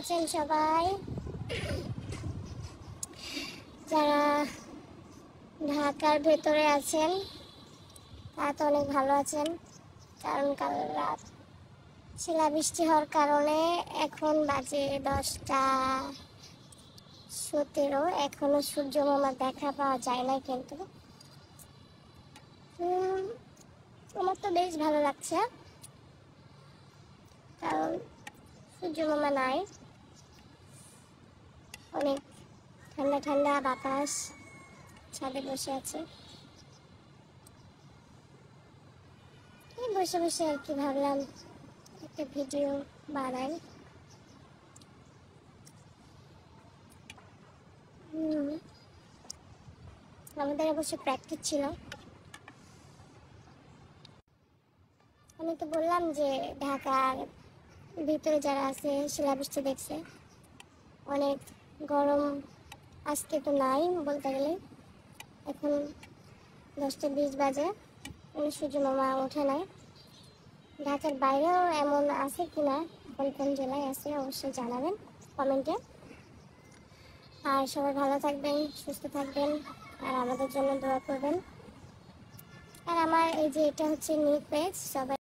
আছেন সবাই? যারা ঢাকার ভেতরে আছেন তারা তো অনেক ভালো আছেন, কারণ কাল রাত শিলাবৃষ্টি হওয়ার কারণে এখন বাজে 10টা 17, এখনো সূর্য মামা দেখা পাওয়া যায় না। কিন্তু আমার তো বেশ ভালো লাগছে, কারণ সূর্য মামা নাই। অনেক ঠান্ডা ঠান্ডা বাতাস, ছাদে বসে আছে। এই বসে বসে আর কি ভাবলাম একটা ভিডিও বানাই। আমাদের অবশ্য প্র্যাকটিস ছিল। আমি তো বললাম যে ঢাকার ভিতরে যারা আছে শিলাবৃষ্টি দেখছে। অনেক গরম আজকে তো নাই বলতে গেলে, এখন 10টা 20 বাজে, সূর্য মামা ওঠে নাই। ঢাকার বাইরেও এমন আছে কিনা, কোন কোন জেলায় আছে অবশ্যই জানাবেন কমেন্টে। আর সবাই ভালো থাকবেন, সুস্থ থাকবেন, আর আমাদের জন্য দোয়া করবেন। আর আমার এই যে এটা হচ্ছে নিউ পেজ, সবাই